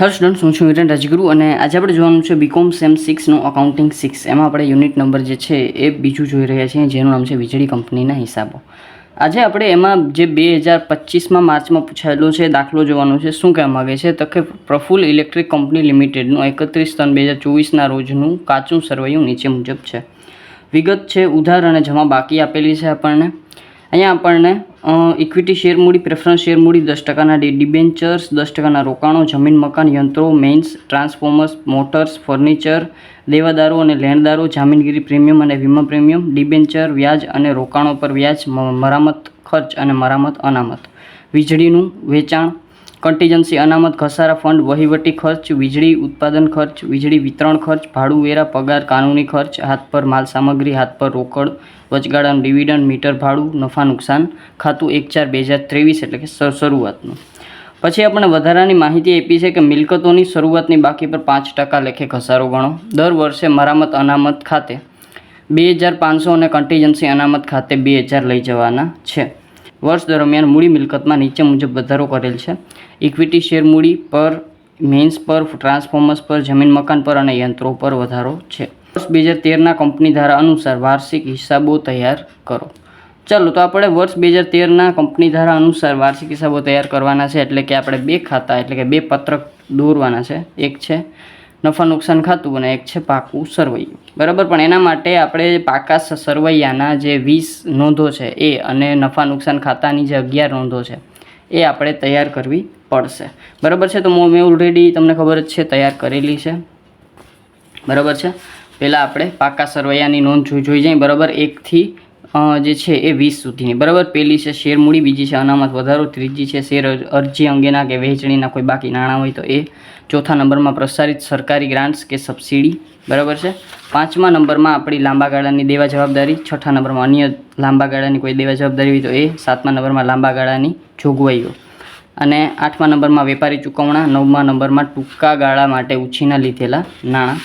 Hello students, હું છું વિરેન રાજગુરુ અને આજે આપણે જોવાનું છે બીકોમ સેમ 6નું અકાઉન્ટિંગ 6. એમાં આપણે યુનિટ નંબર જે છે એ બીજું જોઈ રહ્યા છીએ, જેનું નામ છે વીજળી કંપનીના હિસાબો. આજે આપણે એમાં જે 2025માં માર્ચમાં પૂછાયેલો છે દાખલો જોવાનો છે. શું કહેવા માગે છે તો કે પ્રફુલ ઇલેક્ટ્રિક કંપની લિમિટેડનું 31/3/2024ના રોજનું કાચું સરવૈયું નીચે મુજબ છે. વિગત છે ઉધાર અને જમા બાકી આપેલી છે આપણને. અહીંયા આપણને ઇક્વિટી શેર મૂડી, પ્રેફરન્સ શેર મૂડી, 10%ના ડિબેન્ચર્સ, 10%ના રોકાણો, જમીન મકાન, યંત્રો, મેઇન્સ, ટ્રાન્સફોર્મર્સ, મોટર્સ, ફર્નિચર, દેવાદારો અને લેણદારો, જામીનગીરી પ્રીમિયમ અને વીમા પ્રીમિયમ, ડિબેન્ચર, વ્યાજ અને રોકાણો પર વ્યાજ, મરામત ખર્ચ અને મરામત અનામત, વીજળીનું વેચાણ, કન્ટીજન્સી અનામત, ઘસારા ફંડ, વહીવટી ખર્ચ, વીજળી ઉત્પાદન ખર્ચ, વીજળી વિતરણ ખર્ચ, ભાડું વેરા, પગાર, કાનૂની ખર્ચ, હાથ પર માલ સામગ્રી, હાથ પર રોકડ, વચગાળાનું ડિવિડન્ડ, મીટર ભાડું, નફા નુકસાન ખાતું 1/4/2023 એટલે કે શરૂઆતનું. પછી આપણને વધારાની માહિતી આપી છે કે મિલકતોની શરૂઆતની બાકી પર 5% લેખે ઘસારો ગણો. દર વર્ષે મરામત અનામત ખાતે 2500 અને કન્ટીજન્સી અનામત ખાતે 2000 લઈ જવાના છે. વર્ષ દરમિયાન મૂડી મિલકતમાં નીચે મુજબ વધારો કરેલ છે. ઇક્વિટી શેર મૂડી પર, મેઇન્સ પર, ટ્રાન્સફોર્મર્સ પર, જમીન મકાન પર અને યંત્રો પર વધારો છે. વર્ષ 2013ના કંપની ધારા અનુસાર વાર્ષિક હિસાબો તૈયાર કરો. ચાલો, તો આપણે વર્ષ 2013ના કંપની ધારા અનુસાર વાર્ષિક હિસાબો તૈયાર કરવાના છે. એટલે કે આપણે બે ખાતા એટલે કે બે પત્રક દોરવાના છે. એક છે નફા નુકસાન ખાતું અને એક છે પાકું સરવૈયું. બરાબર, પણ એના માટે આપણે પાકા સરવૈયાના જે 20 નોંધો છે એ અને નફા નુકસાન ખાતાની જે 11 નોંધો છે એ આપણે તૈયાર કરવી પડશે. બરાબર છે, તો મેં ઓલરેડી તમને ખબર જ છે તૈયાર કરેલી છે. બરાબર છે, પહેલાં આપણે પાકા સરવૈયાની નોંધ જોઈ જઈએ. બરાબર, 1થી જે છે એ 20 સુધીની. બરાબર, પહેલી છે શેર મૂડી, બીજી છે અનામત વધારો, ત્રીજી છે શેર અરજી અંગેના કે વહેંચણીના કોઈ બાકી નાણાં હોય તો એ, ચોથા નંબરમાં પ્રસારિત સરકારી ગ્રાન્ટ્સ કે સબસિડી. બરાબર છે, પાંચમા નંબરમાં આપણી લાંબા ગાળાની દેવા જવાબદારી, છઠ્ઠા નંબરમાં અન્ય લાંબા ગાળાની કોઈ દેવા જવાબદારી હોય તો એ, સાતમા નંબરમાં લાંબા ગાળાની જોગવાઈઓ અને આઠમા નંબરમાં વેપારી ચૂકવણા, નવમા નંબરમાં ટૂંકા ગાળા માટે ઉછીના લીધેલા નાણાં,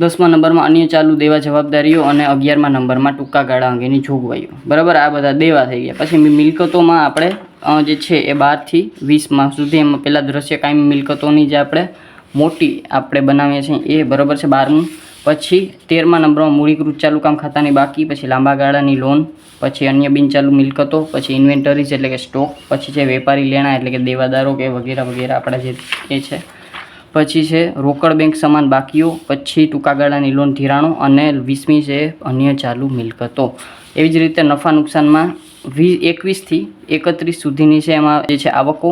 10મા નંબરમાં અન્ય ચાલુ દેવા જવાબદારીઓ અને 11મા નંબરમાં ટૂંકા ગાળા અંગેની જોગવાઈઓ. બરાબર, આ બધા દેવા થઈ ગયા. પછી મિલકતોમાં આપણે જે છે એ 12થી 20માં સુધી એમાં પહેલાં દ્રશ્ય કાયમી મિલકતોની જે આપણે મોટી આપણે બનાવીએ છીએ એ. બરાબર છે, 12મું. પછી 13મા નંબરમાં મૂડીકૃત ચાલુ કામ ખાતાની બાકી, પછી લાંબા ગાળાની લોન, પછી અન્ય બિનચાલુ મિલકતો, પછી ઇન્વેન્ટરીઝ એટલે કે સ્ટોક, પછી છે વેપારી લેણા એટલે કે દેવાદારો કે વગેરે વગેરે આપણા જે એ છે. પછી છે રોકડ બેંક સમાન બાકીઓ, પછી ટૂંકા ગાળાની લોન ધિરાણો અને 20મી છે અન્ય ચાલુ મિલકતો. એવી જ રીતે નફા નુકસાનમાં 21થી 31 સુધીની છે. એમાં જે છે આવકો,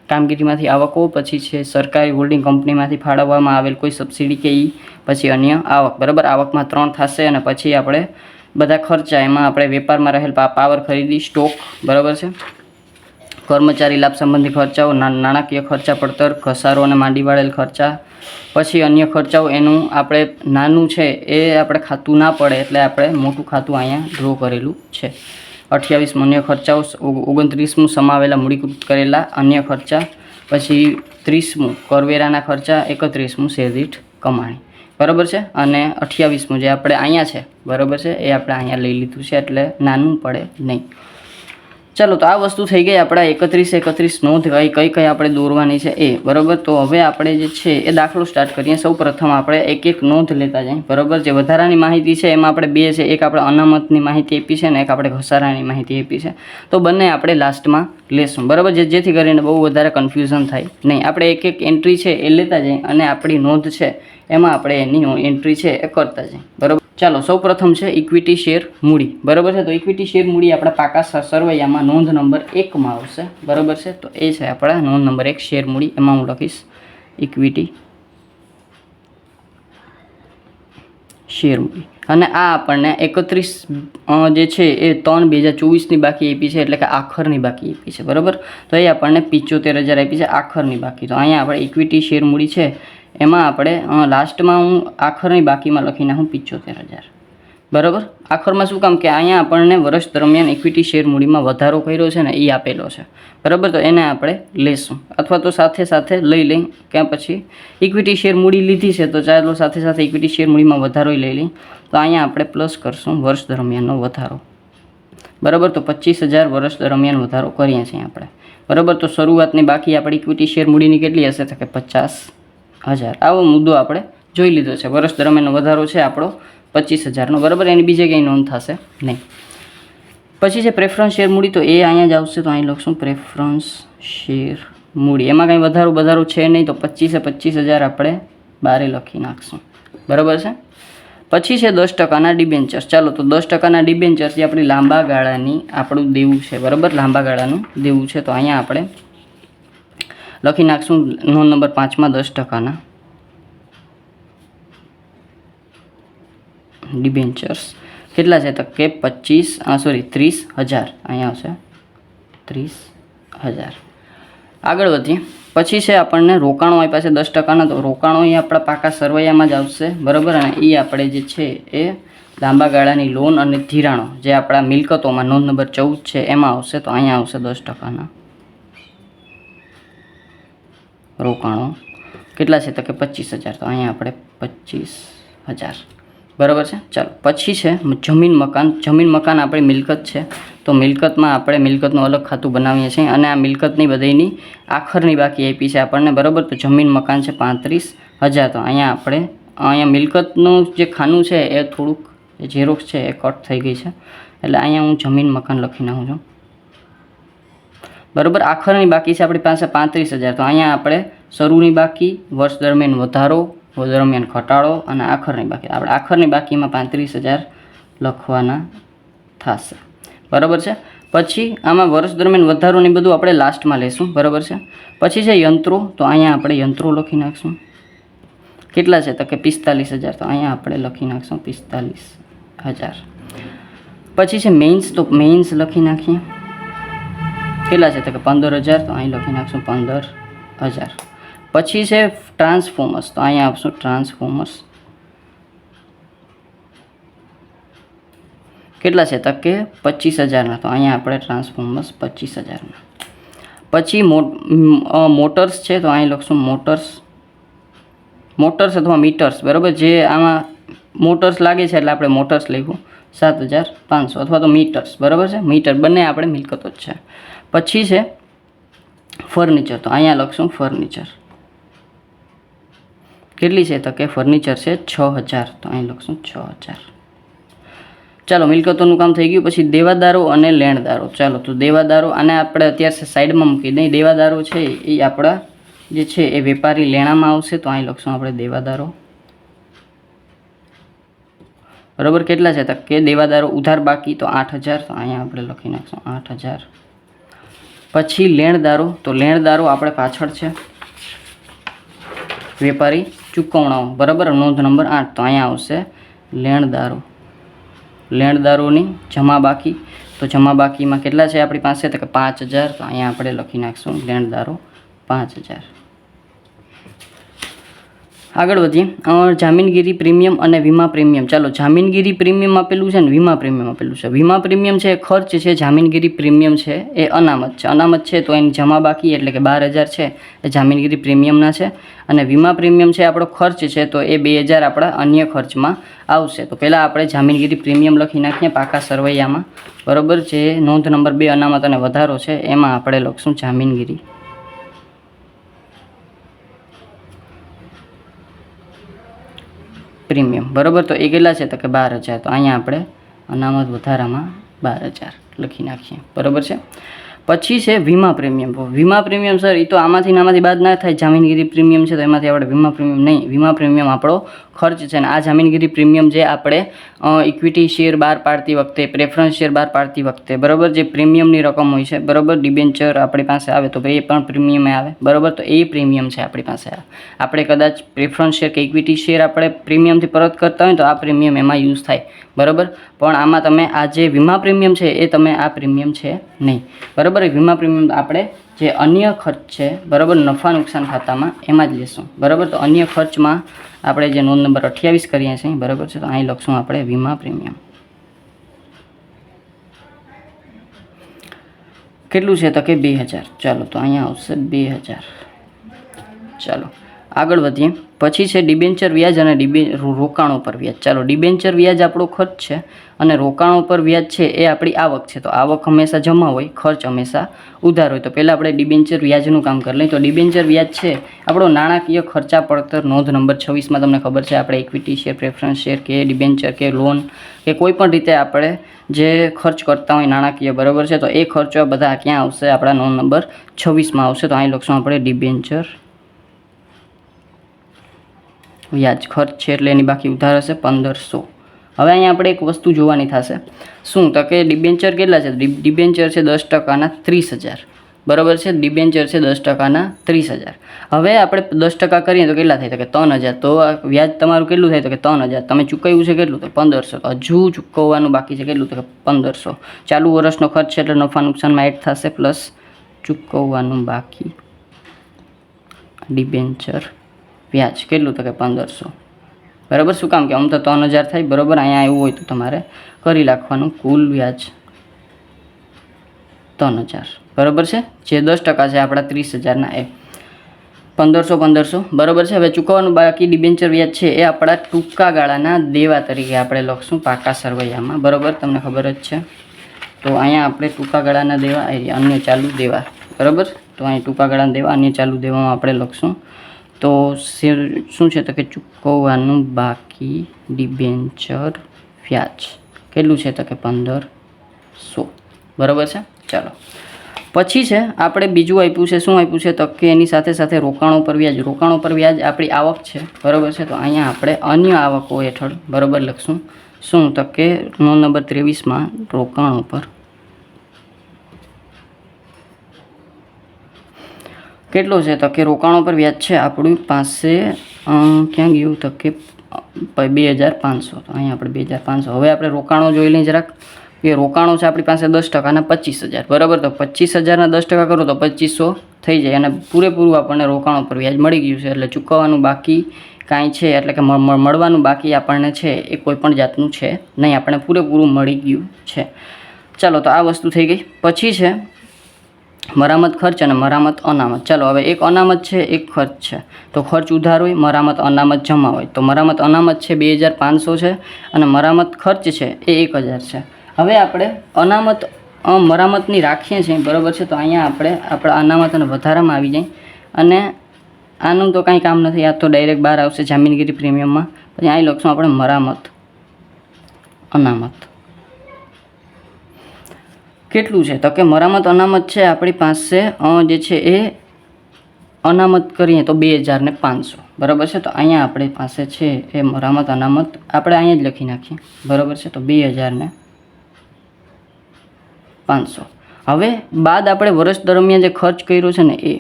કામગીરીમાંથી આવકો, પછી છે સરકારી હોલ્ડિંગ કંપનીમાંથી ફાળવવામાં આવેલ કોઈ સબસિડી કે ઈ, પછી અન્ય આવક. બરાબર, આવકમાં 3 થશે. અને પછી આપણે બધા ખર્ચા, એમાં આપણે વેપારમાં રહેલ પાવર ખરીદી, સ્ટોક. બરાબર છે, કર્મચારી લાભ સંબંધી ખર્ચાઓ, નાણાકીય ખર્ચા પડતર, ઘસારો અને માંડી વાળેલ ખર્ચા. પછી અન્ય ખર્ચાઓ, એનું આપણે નાનું છે એ આપણે ખાતું ના પડે એટલે આપણે મોટું ખાતું અહીંયા ડ્રો કરેલું છે. 28 અન્ય ખર્ચાઓ, 29મું સમાવેલા મૂડીકૃત કરેલા અન્ય ખર્ચા, પછી 30મું કરવેરાના ખર્ચા, 31મું શેરદીઠ કમાણી. બરાબર છે, અને 28મું જે આપણે અહીંયા છે, બરાબર છે, એ આપણે અહીંયા લઈ લીધું છે એટલે નાનું પડે નહીં. ચાલો, તો આ વસ્તુ થઈ ગઈ આપણા 31 નોંધ કઈ કઈ આપણે દોરવાની છે એ. બરાબર, તો હવે આપણે જે છે એ દાખલો સ્ટાર્ટ કરીએ. સૌ પ્રથમ આપણે એક એક નોંધ લેતા જઈએ. બરાબર, જે વધારાની માહિતી છે એમાં આપણે બે છે, એક આપણે અનામતની માહિતી આપી છે ને એક આપણે ઘસારાની માહિતી આપી છે. તો બંને આપણે લાસ્ટમાં લેશું. બરાબર, જેથી કરીને બહુ વધારે કન્ફ્યુઝન થાય નહીં. આપણે એક એક એન્ટ્રી છે એ લેતા જઈએ અને આપણી નોંધ છે એમાં આપણે એની એન્ટ્રી છે એ કરતા જઈએ. બરાબર, ચાલો, સૌ પ્રથમ છે ઇક્વિટી શેર મૂડી. બરાબર છે, તો ઇક્વિટી શેર મૂડી આપણા પાકા સરવૈયામાં નોંધ નંબર 1માં આવશે. બરાબર છે, તો એ છે આપણા નોંધ નંબર 1 શેર મૂડી. એમાં હું લખીશ ઇક્વિટી શેર મૂડી. અને આ આપણને 31 જે છે એ 3/2024ની બાકી આપી છે, એટલે કે આખરની બાકી આપી છે. બરાબર, તો એ આપણને 75,000 આપી છે આખરની બાકી. તો અહીંયા આપણે ઇક્વિટી શેર મૂડી છે એમાં આપણે લાસ્ટમાં હું આખરની બાકીમાં લખી નાખું 75,000. બરાબર, આખરમાં શું કામ કે અહીંયા આપણને વર્ષ દરમિયાન ઇક્વિટી શેર મૂડીમાં વધારો કર્યો છે ને એ આપેલો છે. બરાબર, તો એને આપણે લેશું, અથવા તો સાથે સાથે લઈ લઈ કે પછી ઇક્વિટી શેર મૂડી લીધી છે તો ચાલો સાથે સાથે ઇક્વિટી શેર મૂડીમાં વધારો લઈ લઈ. તો અહીંયા આપણે પ્લસ કરશું વર્ષ દરમિયાનનો વધારો. બરાબર, તો 25,000 વર્ષ દરમિયાન વધારો કરીએ છીએ આપણે. બરાબર. તો શરૂઆતની બાકી આપણી ઇક્વિટી શેર મૂડીની કેટલી હશે તો કે 50,000. આવો મુદ્દો આપણે જોઈ લીધો છે. વર્ષ દરમિયાનનો વધારો છે આપણો 25,000નો. બરાબર. એની બીજે કંઈ નોંધ થશે નહીં. પછી છે પ્રેફરન્સ શેર મૂડી, તો એ અહીંયા જ આવશે. તો અહીં લખશું પ્રેફરન્સ શેર મૂડી. એમાં કંઈ વધારો છે નહીં, તો 25,000 આપણે બારે લખી નાખશું. બરાબર છે. પછી છે 10%ના ડિબેન્ચર્સ. ચાલો, તો 10%ના ડિબેન્ચર્સ એ આપણી લાંબા ગાળાની આપણું દેવું છે. બરાબર. લાંબા ગાળાનું દેવું છે. તો અહીંયા આપણે લખી નાખશું નોંધ નંબર 5માં 10%ના ડિબેન્ચર્સ કેટલા છે તો કે 30,000. અહીંયા આવશે 30,000. આગળ વધીએ. પછી છે આપણને રોકાણો આપ્યા છે 10%ના. તો રોકાણો એ આપણા પાકા સરવૈયામાં જ આવશે. બરાબર. અને એ આપણે જે છે એ લાંબા ગાળાની લોન અને ધિરાણો જે આપણા મિલકતોમાં નોંધ નંબર 14 છે એમાં આવશે. તો અહીંયા આવશે 10%ના રોકાણો. કેટલા છે તો કે 25,000. તો અહીંયા આપણે 25,000. બરાબર છે. ચાલો, પછી છે જમીન મકાન આપણી મિલકત છે. તો મિલકતમાં આપણે મિલકતનું અલગ ખાતું બનાવીએ છીએ અને આ મિલકતની બધીની આખરની બાકી આપી છે આપણને. બરાબર. તો જમીન મકાન છે 35,000. તો અહીંયા મિલકતનું જે ખાનું છે એ થોડુંક ઝેરોક્ષ છે એ કટ થઈ ગઈ છે, એટલે અહીંયા હું જમીન મકાન લખી નાખું છું. બરાબર. આખરની બાકી છે આપણી પાસે 35,000. તો અહીંયા આપણે શરૂની બાકી, વર્ષ દરમિયાન વધારો, દરમિયાન ઘટાડો અને આખરની બાકી. આપણે આખરની બાકીમાં 35,000 લખવાના થશે. બરાબર છે. પછી આમાં વર્ષ દરમિયાન વધારોની બધું આપણે લાસ્ટમાં લઈશું. બરાબર છે. પછી છે યંત્રો. તો અહીંયા આપણે યંત્રો લખી નાખશું. કેટલા છે તો કે 45,000. તો અહીંયા આપણે લખી નાખશું 45,000. પછી છે મેઇન્સ. તો મેઇન્સ લખી નાખીએ. કેટલા છે તો કે 15,000. તો અહીં લખી નાખશું 15,000. પછી છે ટ્રાન્સફોર્મર્સ. તો અહીંયા આપશું ટ્રાન્સફોર્મર્સ. કેટલા છે તો કે 25,000ના. તો અહીંયા આપણે ટ્રાન્સફોર્મર્સ 25,000ના. પછી મોટર્સ છે. તો અહીં લખશું મોટર્સ અથવા મીટર્સ. બરાબર. જે આમાં મોટર્સ લાગે છે એટલે આપણે મોટર્સ લખ્યું 7,500 અથવા તો મીટર્સ. બરાબર છે. મીટર બંને આપણે મિલકતો જ છે. પછી છે ફર્નિચર. તો અહીંયા લખશું ફર્નિચર. કેટલી છે તો કે ફર્નિચર છે 6,000. તો અહીં લખશું 6,000. ચાલો, મિલકતોનું કામ થઈ ગયું. પછી દેવાદારો અને લેણદારો. ચાલો, તો દેવાદારો આને આપણે અત્યારે સાઈડમાં મૂકી દઈએ. દેવાદારો છે એ આપણા જે છે એ વેપારી લેણામાં આવશે. તો અહીં લખશું આપણે દેવાદારો. બરાબર. કેટલા છે તો કે દેવાદારો ઉધાર બાકી તો 8,000. તો અહીંયા આપણે લખી નાખશું 8,000. પછી લેણદારો. તો લેણદારો આપણે પાછળ છે વેપારી ચૂકવણાઓ. બરાબર. નોંધ નંબર 8. તો અહીંયા આવશે લેણદારોની જમા બાકી. તો જમા બાકીમાં કેટલા છે આપણી પાસે તો કે 5,000. તો અહીંયા આપણે લખી નાખશું લેણદારો 5,000. આગળ વધીએ. જામીનગીરી પ્રીમિયમ અને વીમા પ્રીમિયમ. ચાલો, જામીનગીરી પ્રીમિયમ આપેલું છે ને વીમા પ્રીમિયમ આપેલું છે. વીમા પ્રીમિયમ છે એ ખર્ચ છે, જામીનગીરી પ્રીમિયમ છે એ અનામત છે. અનામત છે તો એની જમા બાકી એટલે કે 12,000 છે એ જામીનગીરી પ્રીમિયમના છે. અને વીમા પ્રીમિયમ છે આપણો ખર્ચ છે તો એ 2,000 આપણા અન્ય ખર્ચમાં આવશે. તો પહેલાં આપણે જામીનગીરી પ્રીમિયમ લખી નાખીએ પાકા સરવૈયામાં. બરાબર. જે નોંધ નંબર 2 અનામત અને વધારો છે એમાં આપણે લખશું જામીનગીરી પ્રીમિયમ. બરાબર. તો એ કેટલા છે તો કે 12,000. તો અહીંયા આપણે અનામત વધારામાં 12,000 લખી નાખીએ. બરાબર છે. પછી છે વીમા પ્રીમિયમ. વીમા પ્રીમિયમ સર એ તો આમાંથી બાદ ના થાય. જામીનગીરી પ્રીમિયમ છે તો એમાંથી આપણે વીમા પ્રીમિયમ નહીં. વીમા પ્રીમિયમ આપણો ખર્ચ છે ને આ જામીનગીરી પ્રીમિયમ જે આપણે ઇક્વિટી શેર બહાર પાડતી વખતે, પ્રેફરન્સ શેર બહાર પાડતી વખતે બરાબર જે પ્રીમિયમની રકમ હોય છે. બરાબર. ડિબેન્ચર આપણી પાસે આવે તો એ પણ પ્રીમિયમ આવે. બરાબર. તો એ પ્રીમિયમ છે આપણી પાસે. આપણે કદાચ પ્રેફરન્સ શેર કે ઇક્વિટી શેર આપણે પ્રીમિયમથી પરત કરતા હોય તો આ પ્રીમિયમ એમાં યુઝ થાય. બરાબર. પણ આમાં તમે આ જે વીમા પ્રીમિયમ છે એ તમે આ પ્રીમિયમ છે નહીં. બરાબર. વીમા પ્રીમિયમ આપણે જે અન્ય ખર્ચ છે બરાબર નફા નુકસાન ખાતામાં એમાં જ લેશું. બરાબર. તો અન્ય ખર્ચમાં આપણે જે નોંધ નંબર 28 કરીએ છીએ. બરાબર છે. તો અહીં લખશું આપણે વીમા પ્રીમિયમ. કેટલું છે તો કે 2,000. ચાલો, તો અહીંયા આવશે 2,000. ચાલો, આગળ વધીએ. પછી છે ડિબેન્ચર વ્યાજ અને રોકાણો પર વ્યાજ. ચાલો, ડિબેન્ચર વ્યાજ આપણો ખર્ચ છે અને રોકાણો પર વ્યાજ છે એ આપણી આવક છે. તો આવક હંમેશા જમા હોય, ખર્ચ હંમેશા ઉધાર હોય. તો પહેલાં આપણે ડિબેન્ચર વ્યાજનું કામ કરી લઈએ. તો ડિબેન્ચર વ્યાજ છે આપણો નાણાકીય ખર્ચા પડતર નોંધ નંબર 26માં તમને ખબર છે આપણે ઇક્વિટી શેર, પ્રેફરન્સ શેર કે ડિબેન્ચર કે લોન કે કોઈ પણ રીતે આપણે જે ખર્ચ કરતા હોય નાણાકીય, બરાબર છે. તો એ ખર્ચો બધા ક્યાં આવશે? આપણા નોંધ નંબર 26માં આવશે. તો અહીં લખશું આપણે ડિબેન્ચર વ્યાજ. ખર્ચ છે એટલે એની બાકી ઉધાર હશે 1500. હવે અહીંયા આપણે એક વસ્તુ જોવાની થશે. શું? તો કે ડિબેન્ચર કેટલા છે? ડિબેન્ચર છે 10%ના 30,000, બરાબર છે. ડિબેન્ચર છે 10%ના 30,000. હવે આપણે 10% કરીએ તો કેટલા થાય? તો કે 3,000. તો વ્યાજ તમારું કેટલું થાય? તો કે 3,000. તમે ચૂકવ્યું છે કેટલું? તો 1500. તો હજુ ચૂકવવાનું બાકી છે કેટલું? તો કે 1500. ચાલુ વર્ષનો ખર્ચ છે એટલે નફા નુકસાનમાં એડ થશે પ્લસ ચૂકવવાનું બાકી ડિબેન્ચર વ્યાજ કેટલું? તો કે 1500. બરાબર. શું કામ? કે આમ તો 3,000 થાય, બરાબર. અહીંયા એવું હોય તો તમારે કરી નાખવાનું કુલ વ્યાજ 3,000, બરાબર છે. જે 10% છે આપણા 30,000ના એ 1500, બરાબર છે. હવે ચૂકવવાનું બાકી ડિબેન્ચર વ્યાજ છે એ આપણા ટૂંકા ગાળાના દેવા તરીકે આપણે લખશું પાકા સરવૈયામાં, બરાબર. તમને ખબર જ છે. તો અહીંયા આપણે ટૂંકા ગાળાના દેવા, અન્ય ચાલુ દેવા, બરાબર. તો અહીં ટૂંકા ગાળાના દેવા, અન્ય ચાલુ દેવામાં આપણે લખશું. તો શું છે? તો કે ચૂકવવાનું બાકી ડિબેન્ચર વ્યાજ કેટલું છે? તો કે 1500, બરાબર છે. ચાલો, પછી છે આપણે બીજું આપ્યું છે. શું આપ્યું છે? તો કે એની સાથે સાથે રોકાણો પર વ્યાજ. રોકાણો પર વ્યાજ આપણી આવક છે, બરાબર છે. તો અહીંયા આપણે અન્ય આવકો હેઠળ, બરાબર, લખશું. શું? તો કે નોંધ નંબર 23માં રોકાણો પર કેટલો છે? તો કે રોકાણો પર વ્યાજ છે આપણી પાસે ક્યાં ગયું? તો કે 2,500. તો અહીંયા આપણે 2,500. હવે આપણે રોકાણો જોઈ લઈએ જરાક. એ રોકાણો છે આપણી પાસે 10%ના 25,000, બરાબર. તો 25,000ના 10% કરો તો 2500 થઈ જાય અને પૂરેપૂરું આપણને રોકાણો પર વ્યાજ મળી ગયું છે. એટલે ચૂકવવાનું બાકી કાંઈ છે, એટલે કે મળવાનું બાકી આપણને છે એ કોઈ પણ જાતનું છે નહીં, આપણે પૂરેપૂરું મળી ગયું છે. ચાલો, તો આ વસ્તુ થઈ ગઈ. પછી છે મરામત ખર્ચ અને મરામત અનામત. ચાલો, હવે એક અનામત છે, એક ખર્ચ છે. તો ખર્ચ ઉધાર હોય, મરામત અનામત જમા હોય. તો મરામત અનામત છે 2,500 છે અને મરામત ખર્ચ છે એ 1,000 છે. હવે આપણે અનામત મરામતની રાખીએ છીએ, બરાબર છે. તો અહીંયા આપણે આપણા અનામત અને વધારામાં આવી જાય અને આનું તો કાંઈ કામ નથી, આ તો ડાયરેક્ટ બહાર આવશે જામીનગીરી પ્રીમિયમમાં. પછી અહીં લખશું આપણે મરામત અનામત કેટલું છે? તો કે મરામત અનામત છે આપણી પાસે જે છે એ અનામત કરીએ તો 2,500, બરાબર છે. તો અહીંયા આપણી પાસે છે એ મરામત અનામત આપણે અહીંયા જ લખી નાખીએ, બરાબર છે. તો 2,500. હવે બાદ આપણે વર્ષ દરમિયાન જે ખર્ચ કર્યો છે ને એ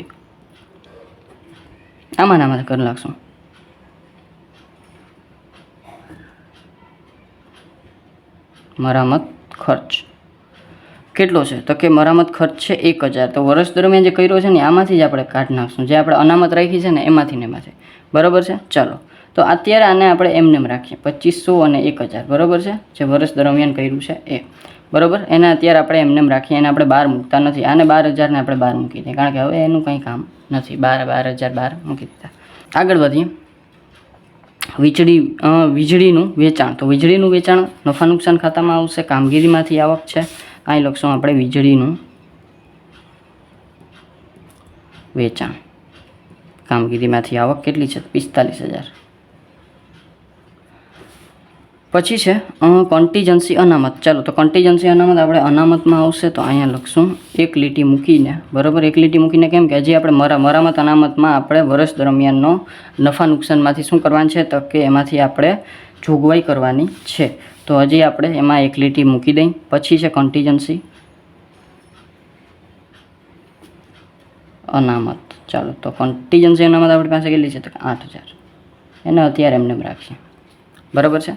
આમાં કરી નાખશું. મરામત ખર્ચ કેટલો છે? તો કે મરામત ખર્ચ છે 1,000. તો વર્ષ દરમિયાન જે કર્યો છે ને આમાંથી જ આપણે કાઢી નાખશું, જે આપણે અનામત રાખી છે ને એમાંથી ને એમાંથી, બરાબર છે. ચાલો, તો અત્યારે આને આપણે એમને રાખીએ 2500 અને 1,000, બરાબર છે. જે વર્ષ દરમિયાન કર્યું છે એ, બરાબર. એને અત્યારે આપણે એમને રાખીએ, એને આપણે બહાર મૂકતા નથી. આને 12,000ને આપણે બહાર મૂકી દઈએ, કારણ કે હવે એનું કંઈ કામ નથી. 12,000 બહાર મૂકી દીધા. આગળ વધીએ. વીજળીનું વેચાણ. તો વીજળીનું વેચાણ નફા નુકસાન ખાતામાં આવશે. કામગીરીમાંથી આવક છે, અહીં લખશું આપણે વીજળીનું વેચાણ. કામગીરીમાંથી આવક કેટલી છે? 45,000. પછી છે કોન્ટીજન્સી અનામત. ચાલો, તો કોન્ટીજન્સી અનામત આપણે અનામતમાં આવશે. તો અહીંયા લખશું એક લીટી મૂકીને, બરાબર. એક લીટી મૂકીને કેમ કે હજી આપણે મરામત અનામતમાં આપણે વર્ષ દરમિયાનનો નફા નુકસાનમાંથી શું કરવાનું છે? તો કે એમાંથી આપણે જોગવાઈ કરવાની છે. તો હજી આપણે એમાં એક લીટી મૂકી દઈએ. પછી છે કોન્ટીજન્સી અનામત. ચાલો, તો કોન્ટીજન્સી અનામત આપણી પાસે કેટલી છે? તો 8,000. એને અત્યારે એમને રાખીએ, બરાબર છે.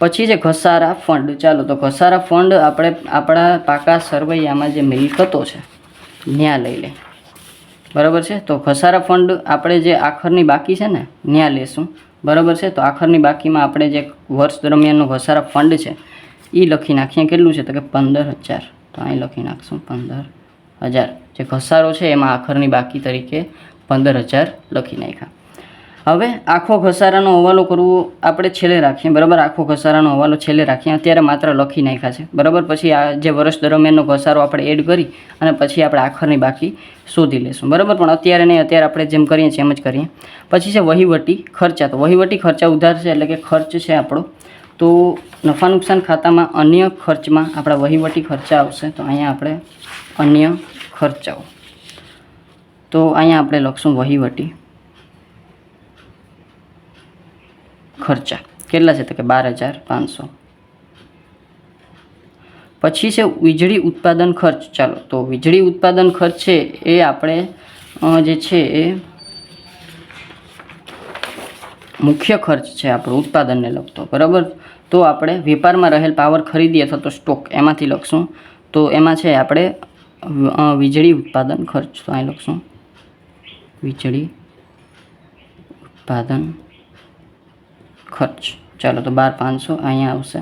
પછી છે ઘસારા ફંડ. ચાલો, તો ઘસારા ફંડ આપણે આપણા પાકા સરવૈયામાં જે મિલકતો છે ત્યાં લઈ લે, બરાબર છે. તો ઘસારા ફંડ આપણે જે આખરની બાકી છે ને ત્યાં લેશું, બરાબર છે. તો આખરની બાકીમાં આપણે જે વર્ષ દરમિયાનનો ઘસારા ફંડ છે એ લખી નાખીએ. કેટલું છે? તો કે 15,000. તો અહીં લખી નાખશું 15,000. જે ઘસારો છે એમાં આખરની બાકી તરીકે 15,000 લખી નાખ્યા. હવે આખો ઘસારાનો હવાલો કરવો આપણે છેલ્લે રાખીએ, બરાબર. આખો ઘસારાનો હવાલો છેલ્લે રાખીએ. અત્યારે માત્ર લખી નાખ્યા છે, બરાબર. પછી આ જે વર્ષ દરમિયાનનો ઘસારો આપણે એડ કરી અને પછી આપણે આખરની બાકી શોધી લેશું, બરાબર. પણ અત્યારે નહીં, અત્યારે આપણે જેમ કરીએ છીએ એમ જ કરીએ. પછી છે વહીવટી ખર્ચા. તો વહીવટી ખર્ચા ઉધાર છે એટલે કે ખર્ચ છે આપણો. તો નફા નુકસાન ખાતામાં અન્ય ખર્ચમાં આપણા વહીવટી ખર્ચા આવશે. તો અહીંયા આપણે અન્ય ખર્ચાઓ, તો અહીંયા આપણે લખશું વહીવટી ખર્ચા. કેટલા છે? તો કે 12,500. પછી છે વીજળી ઉત્પાદન ખર્ચ. ચાલો, તો વીજળી ઉત્પાદન ખર્ચ છે એ આપણે જે છે એ મુખ્ય ખર્ચ છે આપણો ઉત્પાદનને લગતો, બરાબર. તો આપણે વેપારમાં રહેલ પાવર ખરીદી અથવા તો સ્ટોક એમાંથી લખશું. તો એમાં છે આપણે વીજળી ઉત્પાદન ખર્ચ. તો અહીં લખશું વીજળી ઉત્પાદન ખર્ચ. ચાલો, તો 12,500 અહીંયા આવશે.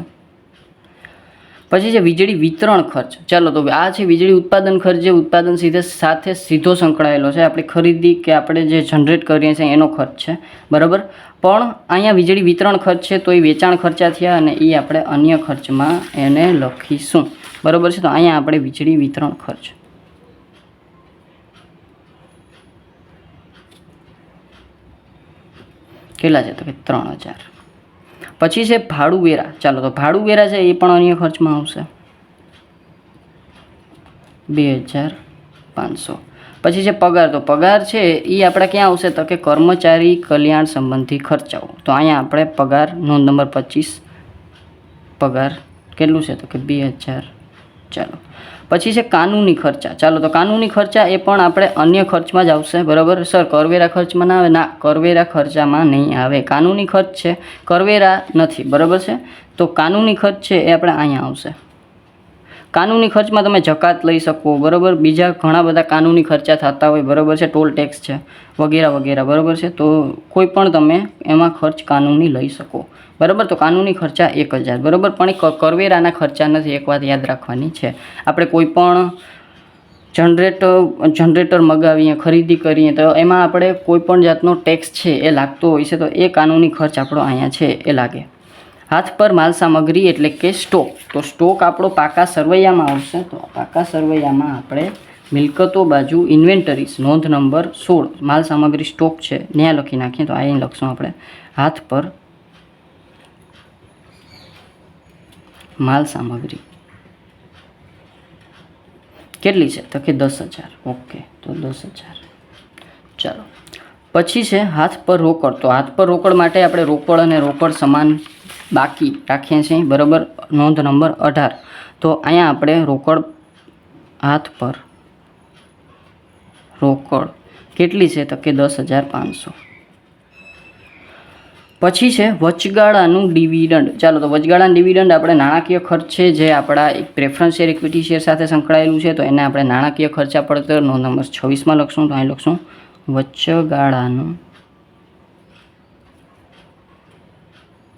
પછી છે વીજળી વિતરણ ખર્ચ. ચાલો, તો આ છે વીજળી ઉત્પાદન ખર્ચ, જે ઉત્પાદન સાથે સીધો સંકળાયેલો છે. આપણી ખરીદી કે આપણે જે જનરેટ કરીએ છીએ એનો ખર્ચ છે, બરાબર. પણ અહીંયા વીજળી વિતરણ ખર્ચ છે તો એ વેચાણ ખર્ચા થયા અને એ આપણે અન્ય ખર્ચમાં એને લખીશું, બરાબર છે. તો અહીંયા આપણે વીજળી વિતરણ ખર્ચ કેટલા છે? તો કે 3,000. પછી છે ભાડું વેરા. ચાલો, તો ભાડું વેરા છે એ પણ અન્ય ખર્ચમાં આવશે, 2,500. પછી છે પગાર. તો પગાર છે એ આપણે ક્યાં આવશે? તો કે કર્મચારી કલ્યાણ સંબંધી ખર્ચાઓ. તો અહીંયા આપણે પગાર, નોંધ નંબર 25, પગાર કેટલું છે? તો કે 2,000. ચાલો, પછી છે કાનૂની ખર્ચા. ચાલો, તો કાનૂની ખર્ચા એ પણ આપણે અન્ય ખર્ચમાં જ આવશે, બરાબર. સર, કરવેરા ખર્ચમાં ના આવે? ના, કરવેરા ખર્ચામાં નહીં આવે. કાનૂની ખર્ચ છે, કરવેરા નથી, બરાબર છે. તો કાનૂની ખર્ચ છે એ આપણે અહીંયા આવશે. કાનૂની ખર્ચમાં તમે જકાત લઈ શકો, બરાબર. બીજા ઘણા બધા કાનૂની ખર્ચા થતા હોય, બરાબર છે. ટોલ ટેક્સ છે વગેરે વગેરે, બરાબર છે. તો કોઈ પણ તમે એમાં ખર્ચ કાનૂની લઈ શકો, બરાબર. તો કાનૂની ખર્ચા 1,000, બરાબર. પણ એ કરવેરાના ખર્ચા નથી, એક વાત યાદ રાખવાની છે. આપણે કોઈ પણ જનરેટર મગાવીએ, ખરીદી કરીએ તો એમાં આપણે કોઈ પણ જાતનો ટેક્સ છે એ લાગતો હોય છે, તો એ કાનૂની ખર્ચ આપણો અહીંયા છે એ લાગે. હાથ પર માલ સામગ્રી એટલે કે સ્ટોક. તો સ્ટોક આપણો પાકા સરવૈયામાં આવશે. તો પાકા સરવૈયામાં આપણે મિલકતો બાજુ ઇન્વેન્ટરીઝ, નોંધ નંબર 16, માલ સામગ્રી સ્ટોક છે ત્યાં લખી નાખીએ. તો અહીં લખશું આપણે હાથ પર માલ સામગ્રી કેટલી છે? તો કે 10,000. ઓકે, તો 10,000. ચાલો, પછી છે હાથ પર રોકડ. તો હાથ પર રોકડ માટે આપણે રોકડ અને રોકડ સમાન બાકી રાખીએ છીએ, બરાબર. નોંધ નંબર 18. તો અહીંયા આપણે રોકડ, હાથ પર રોકડ કેટલી છે? તો કે 10,500. પછી છે વચગાળાનું ડિવિડન્ડ. ચાલો, તો વચગાળાનું ડિવિડન્ડ આપણે નાણાકીય ખર્ચ છે જે આપણા એક પ્રેફરન્સ શેર, ઇક્વિટી શેર સાથે સંકળાયેલું છે. તો એને આપણે નાણાકીય ખર્ચા પડતર નોંધ નંબર 26માં લખશું. તો અહીં લખશું વચગાળાનું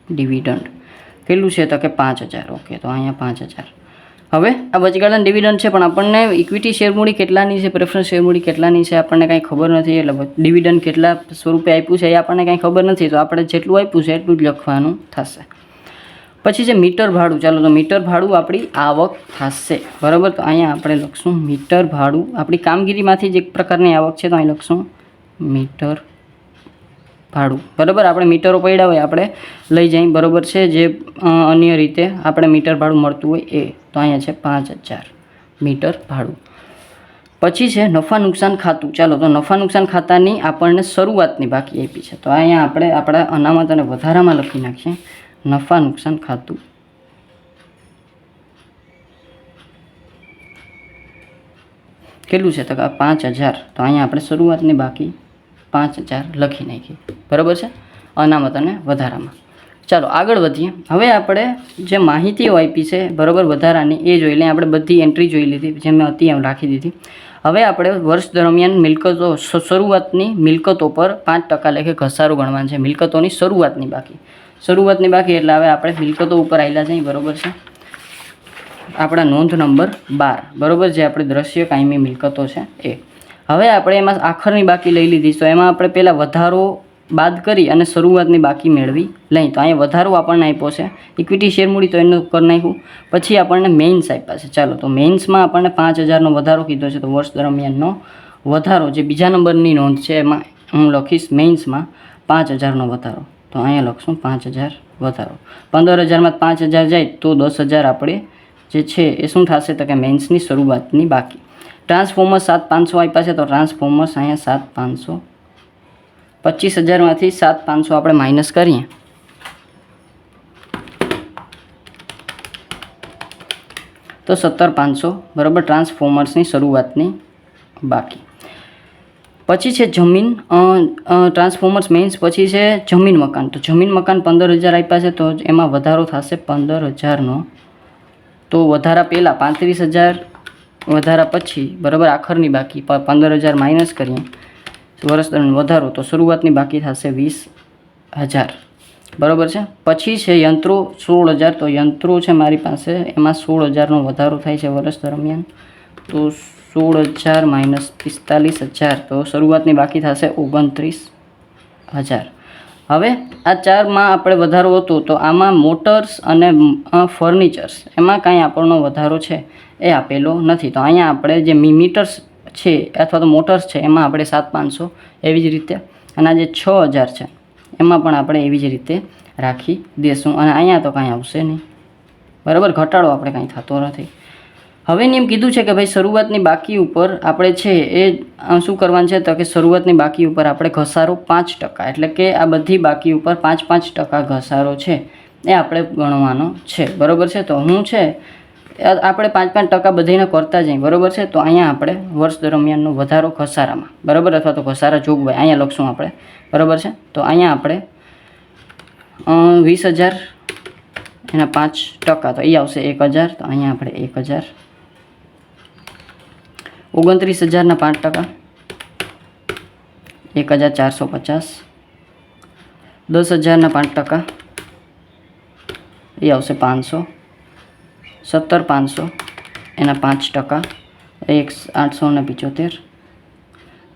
ડિવિડન્ડ કેટલું છે? તો કે 5,000. ઓકે, તો અહીંયા 5,000. હવે આ વચગાળાનું ડિવિડન્ડ છે, પણ આપણને ઇક્વિટી શેર મૂડી કેટલાની છે, પ્રેફરન્સ શેર મૂડી કેટલાની છે આપણને કાંઈ ખબર નથી. એટલે ડિવિડન્ડ કેટલા સ્વરૂપે આપ્યું છે એ આપણને કાંઈ ખબર નથી. તો આપણે જેટલું આપ્યું છે એટલું જ લખવાનું થશે. પછી છે મીટર ભાડું. ચાલો, તો મીટર ભાડું આપણી આવક થશે, બરાબર. તો અહીંયા આપણે લખશું મીટર ભાડું. આપણી કામગીરીમાંથી જ એક પ્રકારની આવક છે, તો અહીં લખશું મીટર ભાડું, બરાબર. આપણે મીટરો પડ્યા હોય આપણે લઈ જઈએ, બરાબર છે. જે અન્ય રીતે આપણે મીટર ભાડું મળતું હોય એ. તો અહીંયા છે 5,000 મીટર ભાડું. પછી છે નફા નુકસાન ખાતું. ચાલો, તો નફા નુકસાન ખાતાની આપણને શરૂઆતની બાકી આપી છે. તો અહીંયા આપણે આપણા અનામત અને વધારામાં લખી નાખીએ નફા નુકસાન ખાતું. કેટલું છે? તો 5,000. તો અહીંયા આપણે શરૂઆતની બાકી 5,000 લખી નાખીએ, બરાબર છે, અનામત અને વધારામાં. ચાલો, આગળ વધીએ. હવે આપણે જે માહિતીઓ આપી છે, બરાબર, વધારાની એ જોઈ લઈએ. આપણે બધી એન્ટ્રી જોઈ લીધી, જે મેં હતી એમ રાખી દીધી. હવે આપણે વર્ષ દરમિયાન મિલકતો, શરૂઆતની મિલકતો પર 5% લેખે ઘસારો ગણવાનો છે. મિલકતોની શરૂઆતની બાકી એટલે હવે આપણે મિલકતો ઉપર આવેલા છે, બરાબર છે. આપણા નોંધ નંબર 12, બરાબર, જે આપણી દ્રશ્ય કાયમી મિલકતો છે એ. હવે આપણે એમાં આખરની બાકી લઈ લીધી. તો એમાં આપણે પહેલાં વધારો બાદ કરી અને શરૂઆતની બાકી મેળવી લઈ. તો અહીંયા વધારો આપણને આપ્યો છે ઇક્વિટી શેર મૂડી, તો એનું કરી નાખ્યું. પછી આપણને મેઇન્સ આપ્યા છે. ચાલો, તો મેઇન્સમાં આપણને 5000નો વધારો કીધો છે. તો વર્ષ દરમિયાનનો વધારો જે બીજા નંબરની નોંધ છે એમાં હું લખીશ મેઇન્સમાં 5000નો વધારો. તો અહીંયા લખશું 5000 વધારો. 15000માં 5000 જાય તો 10000 આપણે જે છે એ શું થશે? તો કે મેઇન્સની શરૂઆતની બાકી. ટ્રાન્સફોર્મર્સ 7500 આપ્યા છે. તો ટ્રાન્સફોર્મર્સ અહીંયા 7500, 25000માંથી 7500 આપણે માઇનસ કરીએ તો 17500, બરાબર, ટ્રાન્સફોર્મર્સની શરૂઆતની બાકી. પછી છે જમીન, ટ્રાન્સફોર્મર્સ મેઇન્સ. પછી છે જમીન મકાન. તો જમીન મકાન 15000 આપ્યા છે. તો એમાં વધારો થશે 15000નો. તો વધારા પહેલાં 35000, વધારા પછી, બરાબર, આખરની બાકી 15000 માઇનસ કરીએ વર્ષ દરમિયાન વધારો, તો શરૂઆતની બાકી થશે 20000, બરાબર છે. પછી છે યંત્રો 16000. તો યંત્રો છે મારી પાસે, એમાં 16000નો વધારો થાય છે વર્ષ દરમિયાન. તો 16000 માઇનસ 45000, તો શરૂઆતની બાકી થશે 29000. હવે આ ચારમાં આપણે વધારો હતો. તો આમાં મોટર્સ અને ફર્નિચર્સ એમાં કાંઈ આપણનો વધારો છે એ આપેલો નથી. તો અહીંયા આપણે જે મીટર્સ છે અથવા તો મોટર્સ છે એમાં આપણે 7500 એવી જ રીતે, અને આ જે 6000 છે એમાં પણ આપણે એવી જ રીતે રાખી દઈશું. અને અહીંયા તો કાંઈ આવશે નહીં, બરાબર, ઘટાડો આપણે કાંઈ થતો નથી. હવે એમ કીધું છે કે ભાઈ શરૂઆતની બાકી ઉપર આપણે છે એ શું કરવાનું છે? તો કે શરૂઆતની બાકી ઉપર આપણે ઘસારો 5%, એટલે કે આ બધી બાકી ઉપર 5% ઘસારો છે એ આપણે ગણવાનો છે, બરાબર છે. તો હું છે આપણે 5% બધાને કરતા જઈએ, બરાબર છે. તો અહીંયા આપણે વર્ષ દરમિયાનનો વધારો ઘસારામાં, બરાબર, અથવા તો ઘસારા જોગવાઈ અહીંયા લખશું આપણે, બરાબર છે. તો અહીંયા આપણે 20000 એના 5%, તો એ આવશે 1000. તો અહીંયા આપણે 1000, 29000ના 5%, 1450, 10000ના 5%, એ આવશે 500, 17500 એના 5%, 875,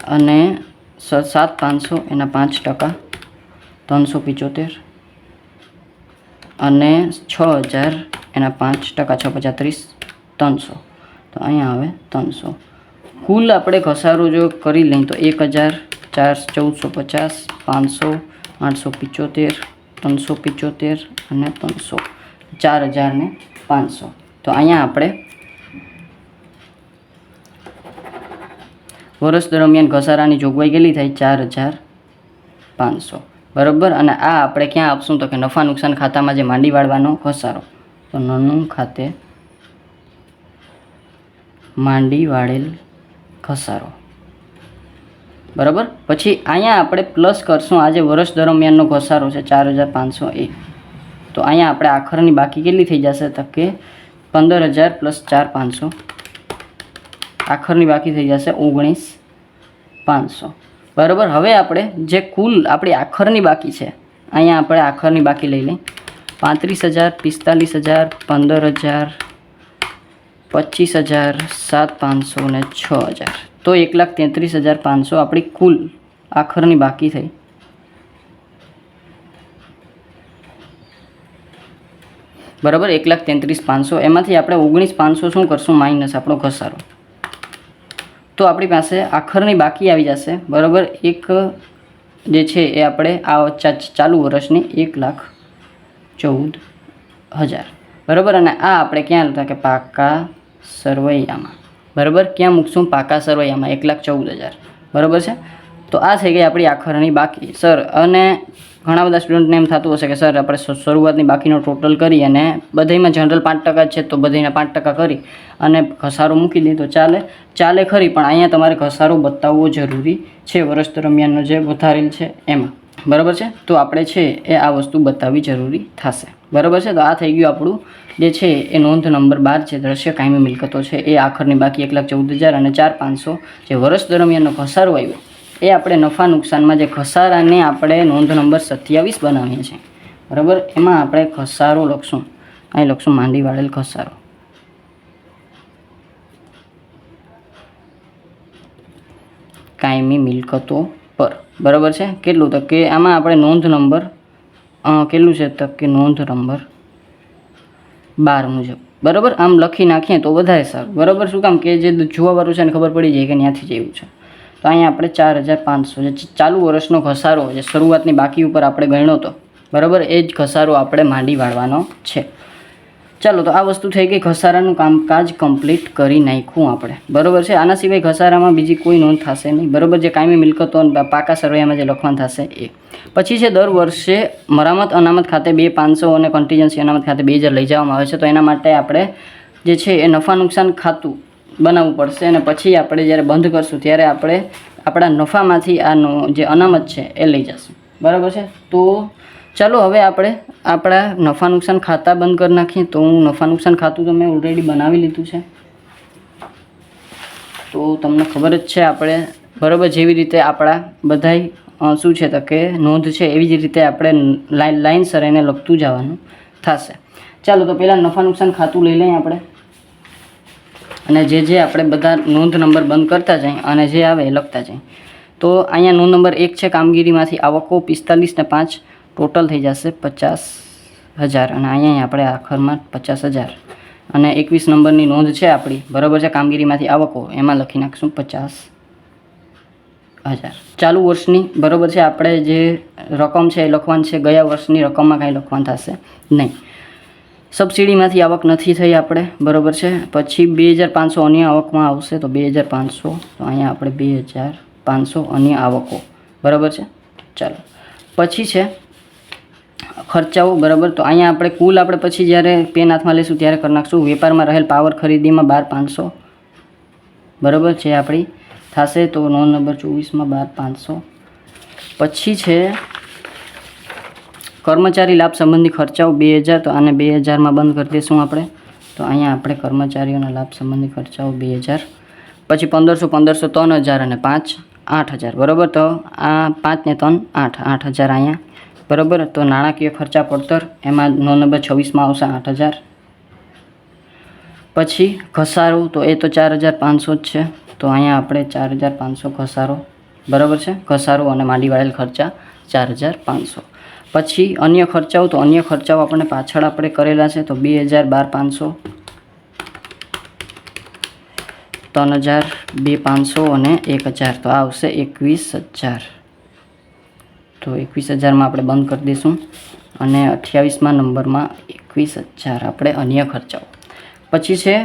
અને 7500 એના 5%, 375, અને 6000 એના 5%, 650, 300. તો અહીંયા આવે 300. કુલ આપણે ઘસારો જો કરી લઈએ તો 1000, 1450, 500, 875, 375 અને 300, 4500. તો અહીંયા આપણે વર્ષ દરમિયાન ઘસારાની જોગવાઈ કેટલી થાય? 4500, બરાબર. અને આ આપણે ક્યાં આપશું? તો કે નફા નુકસાન ખાતામાં જે માંડી વાળવાનો ઘસારો. તો નનું ખાતે માંડી વાળેલ ઘસારો, બરાબર. પછી અહીંયા આપણે પ્લસ કરશું આ જે વર્ષ દરમિયાનનો ઘસારો છે 4500 એ. તો અહીંયા આપણે આખરની બાકી કેટલી થઈ જશે? તો કે 15000 + 4500, આખરની બાકી થઈ જશે 19500, બરાબર. હવે આપણે જે કુલ આપણી આખરની બાકી છે અહીંયા આપણે આખરની બાકી લઈ લઈએ 35000, 45000, 15000, 25000, 7500 અને 6000. તો 1,33,500 આપણી કુલ આખરની બાકી થઈ. બરાબર, 1,33,500. એમાંથી આપણે 19500 શું કરશું? માઇનસ આપણો ઘસારો. તો આપણી પાસે આખરની બાકી આવી જશે, બરાબર. એક જે છે એ આપણે આ ચાલુ વર્ષની 1,14,000, બરાબર. અને આ આપણે ક્યાં હતા? કે પાકા સરવૈયામાં, બરાબર. ક્યાં મૂકશું? પાકા સરવૈયામાં 1,14,000, બરાબર છે. તો આ થઈ ગઈ આપણી આખરની બાકી, સર. અને ઘણા બધા સ્ટુડન્ટને એમ થતું હશે કે સર આપણે શરૂઆતની બાકીનો ટોટલ કરી અને બધામાં જનરલ 5% છે તો બધાના 5% કરી અને ઘસારો મૂકી દઈએ તો ચાલે ખરી, પણ અહીંયા તમારે ઘસારો બતાવવો જરૂરી છે વર્ષ દરમિયાનનો જે વધારેલ છે એમાં, બરાબર છે. તો આપણે છે એ આ વસ્તુ બતાવવી જરૂરી થશે, બરાબર છે. તો આ થઈ ગયું આપણું જે છે એ નોંધ નંબર 12 છે, દ્રશ્ય કાયમી મિલકતો છે એ આખરની બાકી 1,14,000 અને 4,500 જે વર્ષ દરમિયાનનો ઘસારો આવ્યો એ આપણે નફા નુકસાનમાં જે ઘસારાને આપણે નોંધ નંબર 27 બનાવીએ છીએ, બરાબર. એમાં આપણે ઘસારો લખશું, અહીં લખશું માંડી વાળેલ ઘસારો, કાયમી મિલકતો પર, બરાબર છે. કેટલું તો કે આમાં આપણે નોંધ નંબર કેટલું છે તો કે નોંધ નંબર 12 મુજબ બરાબર આમ લખી નાખીએ તો વધારે સારું. બરાબર શું કામ કે જે જોવાવાળું છે ને ખબર પડી જાય કે ત્યાંથી જ આવ્યું છે. તો અહીંયા આપણે 4500 જે ચાલુ વર્ષનો ઘસારો જે શરૂઆતની બાકી ઉપર આપણે ગણ્યો હતો બરાબર એ જ ઘસારો આપણે માંડી વાળવાનો છે. ચાલો તો આ વસ્તુ થઈ ગઈ. ઘસારાનું કામકાજ કમ્પ્લીટ કરી નાખ્યું આપણે બરાબર છે. આના સિવાય ઘસારામાં બીજી કોઈ નોંધ થશે નહીં બરાબર. જે કાયમી મિલકતો પાકા સરવૈયામાં જે લખવાનું થશે એ પછી છે દર વર્ષે મરામત અનામત ખાતે 2,500 અને કન્ટીજન્સી અનામત ખાતે 2,000 લઈ જવામાં આવે છે. તો એના માટે આપણે જે છે એ નફા નુકસાન ખાતું બનાવવું પડશે અને પછી આપણે જ્યારે બંધ કરશું ત્યારે આપણે આપણા નફામાંથી આનો જે અનામત છે એ લઈ જશું બરાબર છે. તો ચાલો હવે આપણે આપણા નફા નુકસાન ખાતા બંધ કરી નાખીએ. તો હું નફા નુકસાન ખાતું તો મેં ઓલરેડી બનાવી લીધું છે. તો તમને ખબર જ છે આપણે બરાબર જેવી રીતે આપણા બધાય શું છે તો કે નોંધ છે એવી જ રીતે આપણે લાઈન સર એને લખતું જવાનું થશે. ચાલો તો પહેલાં નફા નુકસાન ખાતું લઈ લઈએ આપણે અને જે આપણે બધા નોંધ નંબર બંધ કરતા જાય અને જે આવે એ લખતા જાય. તો અહીંયા નોંધ નંબર 1 છે કામગીરીમાંથી આવકો 45 ને 5 ટોટલ થઈ જશે 50,000 અને અહીંયા આપણે આખરમાં 50,000 અને 21 નંબરની નોંધ છે આપણી બરાબર છે કામગીરીમાંથી આવકો એમાં લખી નાખશું 50,000 ચાલુ વર્ષની બરાબર છે. આપણે જે રકમ છે એ લખવાની છે. ગયા વર્ષની રકમમાં કાંઈ લખવાનું થશે નહીં. સબસિડીમાંથી આવક નથી થઈ આપણે બરાબર છે. પછી 2,500 અન્ય આવકમાં આવશે તો 2,500 તો અહીંયા આપણે 2,500 અન્ય આવકો બરાબર છે. ચાલો પછી છે ખર્ચાઓ બરાબર. તો અહીંયા આપણે કુલ આપણે પછી જ્યારે પેન હાથમાં લઈશું ત્યારે કરી નાખશું. વેપારમાં રહેલ પાવર ખરીદીમાં 12,500 બરાબર છે આપણી થશે. તો નોંધ નંબર 24માં 12,500 પછી છે કર્મચારી લાભ સંબંધી ખર્ચાઓ 2,000 તો આને 2,000માં બંધ કરી દઈશું આપણે. તો અહીંયા આપણે કર્મચારીઓના લાભ સંબંધી ખર્ચાઓ 2,000 પછી 1,500 3,000 અને 5 8,000 બરાબર. તો આ 5 ને 3 8,000 અહીંયા બરાબર. તો નાણાકીય ખર્ચા પડતર એમાં નોંધ નંબર 26માં આવશે 8,000. પછી ઘસારો તો એ તો 4,500 જ છે. તો અહીંયા આપણે 4,500 ઘસારો બરાબર છે. ઘસારો અને માંડી વાળેલ ખર્ચા 4,500. પછી અન્ય ખર્ચાઓ તો અન્ય ખર્ચાઓ આપણને પાછળ આપણે કરેલા છે. તો 2,000 12,500 3,000 2,500 અને 1,000 તો આવશે 21,000. તો 21,000માં આપણે બંધ કરી દઈશું અને 28મા નંબરમાં 21,000 આપણે અન્ય ખર્ચાઓ. પછી છે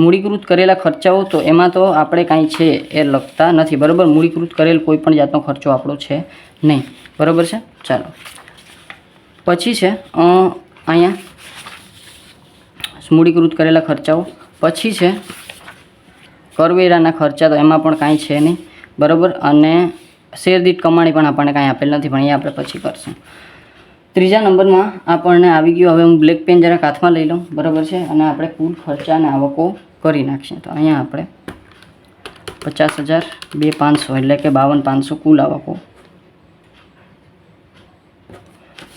મૂડીકૃત કરેલા ખર્ચાઓ તો એમાં તો આપણે કાંઈ છે એ લખતા નથી બરાબર. મૂડીકૃત કરેલ કોઈ પણ જાતનો ખર્ચો આપણો છે નહીં બરાબર છે. ચાલો પછી છે અહીંયા મૂડીકૃત કરેલા ખર્ચાઓ. પછી છે કરવેરાના ખર્ચા તો એમાં પણ કાંઈ છે નહીં બરાબર. અને શેર દીઠ કમાણી પણ આપણને કાંઈ આપેલ નથી પણ એ આપણે પછી કરશું. ત્રીજા નંબરમાં આપણને આવી ગયું. હવે હું બ્લેક પેન જરાક હાથમાં લઈ લઉં બરાબર છે અને આપણે કુલ ખર્ચા અને આવકો કરી નાખીએ. તો અહીંયા આપણે 50,000 2,500 એટલે કે 52,500 કુલ આવકો.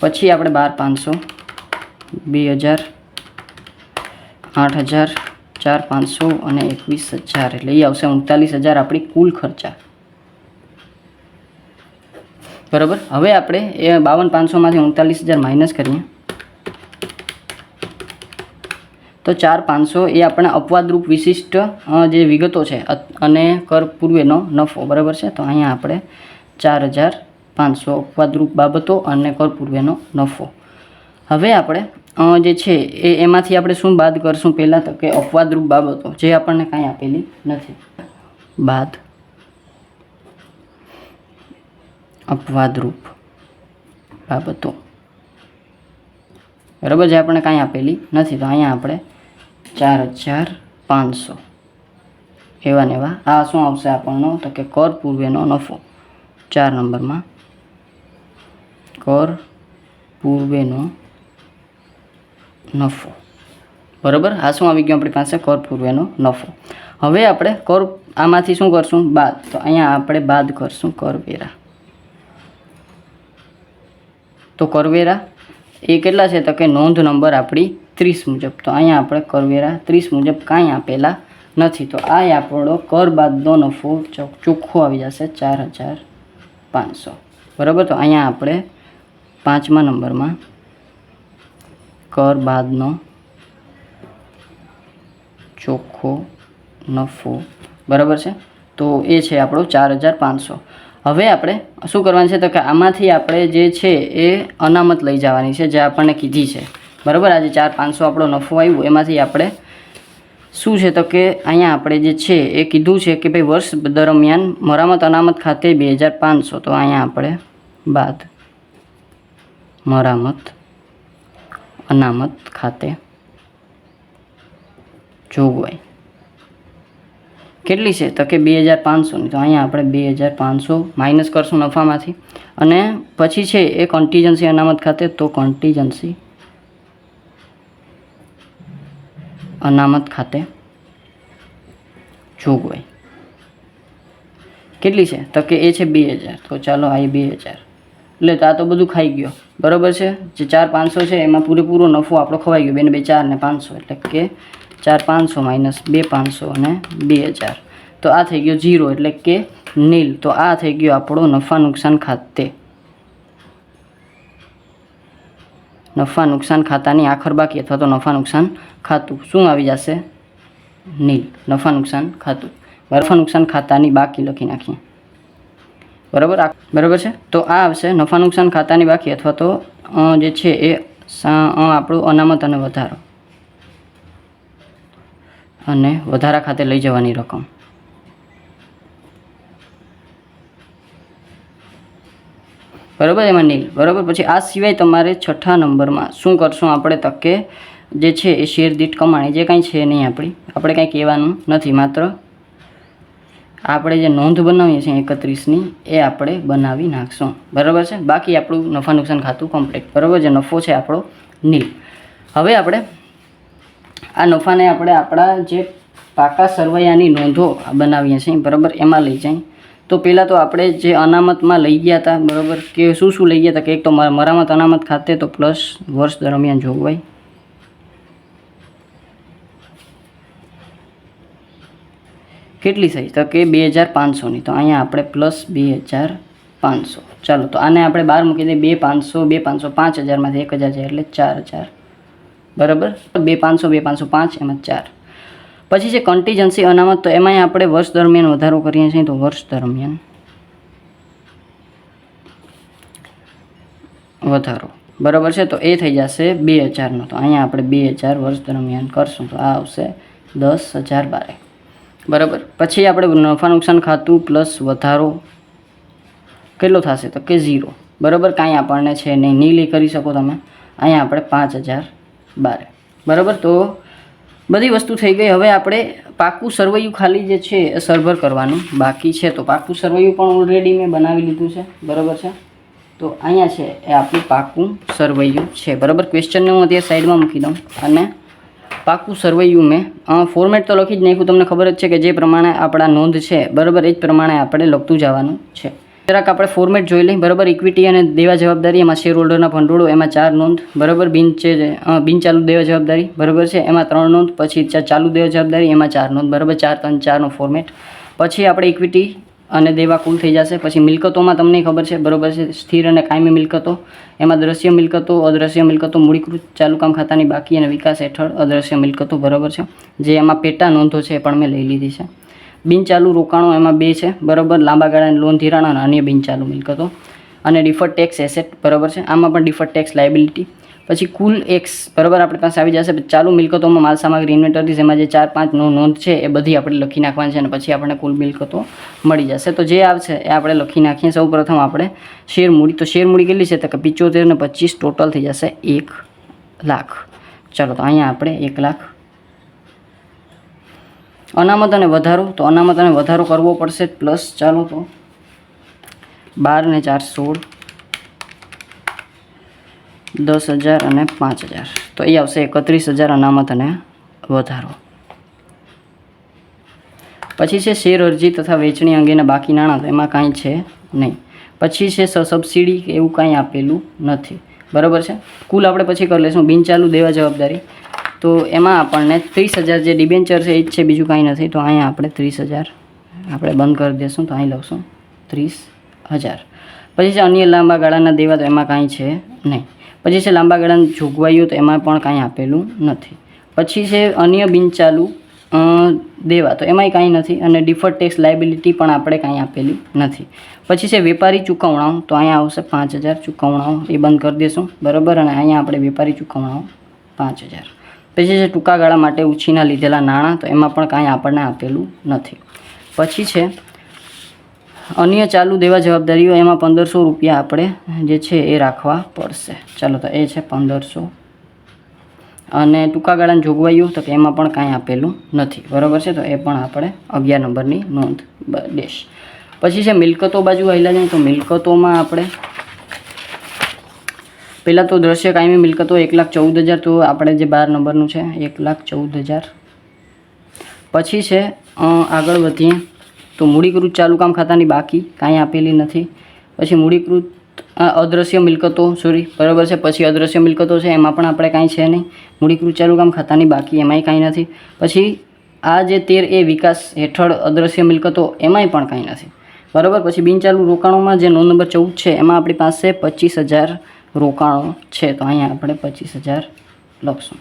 પછી આપણે 12,500 2,000 8,000 4,500 અને 21,000 એટલે એ આવશે 39,000 આપણી કુલ ખર્ચા બરાબર. હવે આપણે એ 52,500માંથી 39,000 માઇનસ કરીએ તો 4,500 એ આપણે અપવાદરૂપ વિશિષ્ટ જે વિગતો છે અને કર પૂર્વેનો નફો બરાબર છે. તો અહીંયા આપણે 4,500 અપવાદરૂપ બાબતો અને કર પૂર્વેનો નફો. હવે આપણે જે છે એમાંથી આપણે શું બાદ કરશું પહેલાં તો કે અપવાદરૂપ બાબતો જે આપણને કાંઈ આપેલી નથી. બાદ અપવાદરૂપ બાબતો બરાબર જે આપણને કાંઈ આપેલી નથી. તો અહીંયા આપણે 4,500 એવા ને એવા આ શું આવશે આપણનો તો કે કર પૂર્વેનો નફો. 4 નંબરમાં કર પૂર્વેનો નફો બરાબર. આ શું આવી ગયું આપણી પાસે કર પૂર્વેનો નફો. હવે આપણે કર આમાંથી શું કરશું બાદ. તો અહીંયા આપણે બાદ કરશું કરવેરા. તો કરવેરા એ કેટલા છે તો કે નોંધ નંબર આપણી 30 મુજબ. તો અહીંયા આપણે કરવેરા 30 મુજબ કાંઈ આપેલા નથી. તો આ આપણો કર બાદનો નફો ચોખ્ખો આવી જશે 4,500 500 બરાબર. તો અહીંયા આપણે 5મા નંબરમાં કર બાદનો ચોખ્ખો નફો બરાબર છે. તો એ છે આપણો 4500. હવે આપણે શું કરવાનું છે તો કે આમાંથી આપણે જે છે એ અનામત લઈ જવાની છે જે આપણને કીધી છે બરાબર. આજે 4500 આપણો નફો આવ્યો એમાંથી આપણે શું છે તો કે અહીંયા આપણે જે છે એ કીધું છે કે ભાઈ વર્ષ દરમિયાન મરામત અનામત ખાતે 2500. તો અહીંયા આપણે બાદ મરામત અનામત ખાતે જોગવાઈ કેટલી છે તો કે 2500ની. તો અહીંયા આપણે 2500 માઇનસ કરશું નફામાંથી અને પછી છે એ કન્ટીજન્સી અનામત ખાતે. તો કન્ટીજન્સી અનામત ખાતે જોગવાઈ કેટલી છે તો કે એ છે 2000. તો ચાલો આ 2000 એટલે તો આ તો બધું ખાઈ ગયો બરાબર છે. જે 4500 છે એમાં પૂરેપૂરો નફો આપણો ખવાઈ ગયો. 2 ને 2 4 ને 500 એટલે કે 4500 માઇનસ 2500 અને 2000. તો આ થઈ ગયો 0 એટલે કે નીલ. તો આ થઈ ગયો આપણો નફા નુકસાન ખાતે નફા નુકસાન ખાતાની આખર બાકી અથવા તો નફા નુકસાન ખાતું શું આવી જશે નીલ. નફા નુકસાન ખાતું નફા નુકસાન ખાતાની બાકી લખી નાખીએ બરાબર. બરાબર છે. તો આ આવશે નફા નુકસાન ખાતાની બાકી અથવા તો જે છે એ આપણું અનામત અને વધારા ખાતે લઈ જવાની રકમ બરાબર. એમાં નીલ બરાબર. પછી આ સિવાય તમારે 6થા નંબરમાં શું કરશું આપણે તો કે જે છે એ શેર દીઠ કમાણી જે કાંઈ છે નહીં આપણે કાંઈ કહેવાનું નથી. માત્ર આપણે જે નોંધ બનાવીએ છીએ 31ની એ આપણે બનાવી નાખશું બરાબર છે. બાકી આપણું નફા નુકસાન ખાતું કમ્પ્લીટ બરાબર. જે નફો છે આપણો નીલ. હવે આપણે આ નફાને આપણે આપણા જે પાકા સરવૈયાની નોંધો બનાવીએ છીએ બરાબર એમાં લઈ જાય. તો પહેલાં તો આપણે જે અનામતમાં લઈ ગયા હતા બરાબર કે શું લઈ ગયા હતા કે એક તો મરામત અનામત ખાતે તો પ્લસ વર્ષ દરમિયાન જોગવાઈ કેટલી થઈ તો કે 2500ની. તો અહીંયા આપણે પ્લસ 2500. ચાલો તો આને આપણે બહાર મૂકી દઈએ. 2500 5000માંથી 1000 જાય એટલે 4000 બરાબર. 2500 5 એમાં 4. પછી છે કન્ટીજન્સી અનામત. તો એમાંય આપણે વર્ષ દરમિયાન વધારો કરીએ છીએ. તો વર્ષ દરમિયાન વધારો બરાબર છે. તો એ થઈ જશે 2000નો. તો અહીંયા આપણે 2000 વર્ષ દરમિયાન કરશું તો આ આવશે 10012 બરાબર. પછી આપણે નફા નુકસાન ખાતું પ્લસ વધારો કેટલો થશે તો કે 0 બરાબર. કાંઈ આપણને છે નહીં નીલી કરી શકો તમે. અહીંયા આપણે 5012 બરાબર. તો બધી વસ્તુ થઈ ગઈ. હવે આપણે પાકું સરવૈયું ખાલી જે છે એ સરભર કરવાનું બાકી છે. તો પાકું સરવૈયું પણ ઓલરેડી મેં બનાવી લીધું છે બરાબર છે. તો અહીંયા છે એ આપણું પાકું સરવૈયું છે બરાબર. ક્વેશ્ચનને હું અત્યારે સાઈડમાં મૂકી દઉં અને પાકું સરવૈયું મેં ફોર્મેટ તો લખી જ નાખ્યું. તમને ખબર જ છે કે જે પ્રમાણે આપણા નોંધ છે બરાબર એ જ પ્રમાણે આપણે લખતું જવાનું છે. જરાક આપણે ફોર્મેટ જોઈ લઈએ બરાબર. ઇક્વિટી અને દેવા જવાબદારી એમાં શેર હોલ્ડરના ભંડોળો એમાં 4 નોંધ બરાબર. બિન ચાલુ દેવા જવાબદારી બરાબર છે એમાં 3 નોંધ. પછી ચાલુ દેવા જવાબદારી એમાં 4 નોંધ બરાબર. 4 3 4નો ફોર્મેટ. પછી આપણે ઇક્વિટી અને દેવા કુલ થઈ જશે. પછી મિલકતોમાં તમને ખબર છે બરાબર છે સ્થિર અને કાયમી મિલકતો એમાં દ્રશ્ય મિલકતો અદ્રશ્ય મિલકતો મૂડીકૃત ચાલુ કામ ખાતાની બાકી અને વિકાસ હેઠળ અદ્રશ્ય મિલકતો બરાબર છે. જે એમાં પેટા નોંધો છે એ પણ મેં લઈ લીધી છે. બિનચાલુ રોકાણો એમાં 2 છે બરાબર. લાંબા ગાળાની લોન ધિરાણ અને અન્ય બિનચાલુ મિલકતો અને ડિફર્ડ ટેક્સ એસેટ બરાબર છે. આમાં પણ ડિફર્ડ ટેક્સ લાયબિલિટી. પછી કુલ એક્સ બરાબર આપણી પાસે આવી જશે. ચાલુ મિલકતોમાં માલ સામગ્રી ઇન્વેન્ટરીઝ એમાં જે 4 5 નોંધ છે એ બધી આપણે લખી નાખવાની છે અને પછી આપણને કુલ મિલકતો મળી જશે. તો જે આવશે એ આપણે લખી નાખીએ. સૌ પ્રથમ આપણે શેર મૂડી. તો શેર મૂડી કેટલી છે તો કે 75 ને 25 ટોટલ થઈ જશે 1 લાખ. ચાલો તો અહીંયા આપણે 1 લાખ. અનામત અને વધારો. તો અનામત અને વધારો કરવો પડશે પ્લસ ચાલો તો 12 ને 4 16 10,000 અને 5,000. તો એ આવશે 31,000 અનામત અને વધારો. પછી છે શેર અરજી તથા વેચણી અંગેના બાકી નાણાં. તો એમાં કાંઈ છે નહીં. પછી છે સબસિડી એવું કાંઈ આપેલું નથી બરાબર છે. કુલ આપણે પછી કરી લઈશું બિનચાલુ દેવા જવાબદારી. તો એમાં આપણને 30,000 જે ડિબેન્ચર છે એ જ છે બીજું કાંઈ નથી. તો અહીંયા આપણે 30,000 આપણે બંધ કરી દઈશું. તો અહીં લખશું 30,000. પછી છે અન્ય લાંબા ગાળાના દેવા, તો એમાં કાંઈ છે નહીં. પછી છે લાંબા ગાળાની જોગવાઈઓ, તો એમાં પણ કાંઈ આપેલું નથી. પછી છે અન્ય બિનચાલુ દેવા, તો એમાંય કાંઈ નથી. અને ડિફર્ડ ટેક્સ લાયબિલિટી પણ આપણે કાંઈ આપેલી નથી. પછી છે વેપારી ચૂકવણાઓ, તો અહીંયા આવશે 5000 ચૂકવણાઓ, એ બંધ કરી દઈશું, બરાબર. અને અહીંયા આપણે વેપારી ચૂકવણાઓ 5000. પછી છે ટૂંકા ગાળા માટે ઉછીના લીધેલા નાણાં, તો એમાં પણ કાંઈ આપણને આપેલું નથી. પછી છે અન્ય ચાલુ દેવા જવાબદારીઓ, એમાં 1500 રૂપિયા આપણે જે છે એ રાખવા પડશે. ચાલો, તો એ છે 1500. અને ટૂંકા ગાળાની જોગવાઈઓ, તો કે એમાં પણ કાંઈ આપેલું નથી, બરાબર છે. તો એ પણ આપણે 11 નંબરની નોંધ દેશ. પછી છે મિલકતો બાજુ આવેલા જાય, તો મિલકતોમાં આપણે પહેલાં તો દ્રશ્ય કાયમી મિલકતો 1,14,000, તો આપણે જે 12 નંબરનું છે 1,14,000. પછી છે આગળ વધીએ તો મૂડીકૃત ચાલુ કામ ખાતાની બાકી કાંઈ આપેલી નથી. પછી મૂડીકૃત અદ્રશ્ય મિલકતો, બરાબર છે. પછી અદ્રશ્ય મિલકતો છે, એમાં પણ આપણે કાંઈ છે નહીં. મૂડીકૃત ચાલુ કામ ખાતાની બાકી, એમાંય કાંઈ નથી. પછી આ જે 13A વિકાસ હેઠળ અદ્રશ્ય મિલકતો, એમાંય પણ કાંઈ નથી, બરાબર. પછી બિનચાલુ રોકાણોમાં જે નોંધ નંબર 14 છે, એમાં આપણી પાસે 25,000 રોકાણો છે, તો અહીંયા આપણે 25,000 લખશું.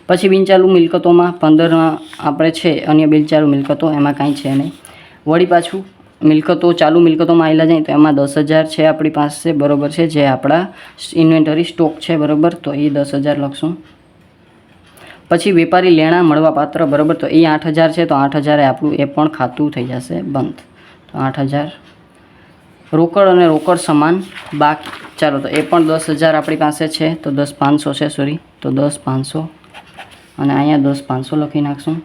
પછી બિનચાલુ મિલકતોમાં 15 આપણે છે અન્ય બિનચાલુ મિલકતો, એમાં કાંઈ છે નહીં. વળી પાછું મિલકતો ચાલુ મિલકતોમાં આવેલા જાય, તો એમાં 10,000 છે આપણી પાસે, બરાબર છે, જે આપણા ઇન્વેન્ટરી સ્ટોક છે, બરાબર. તો એ 10,000 લખશું. પછી વેપારી લેણા મળવાપાત્ર, બરાબર, તો એ 8,000 છે, તો 8,000 આપણું એ પણ ખાતું થઈ જશે બંધ, તો 8,000. રોકડ અને રોકડ સમાન બાકી, ચાલો, તો એ પણ 10,000 આપણી પાસે છે, તો 10,500 છે, તો 10,500. અને અહીંયા 10,500 લખી નાખશું.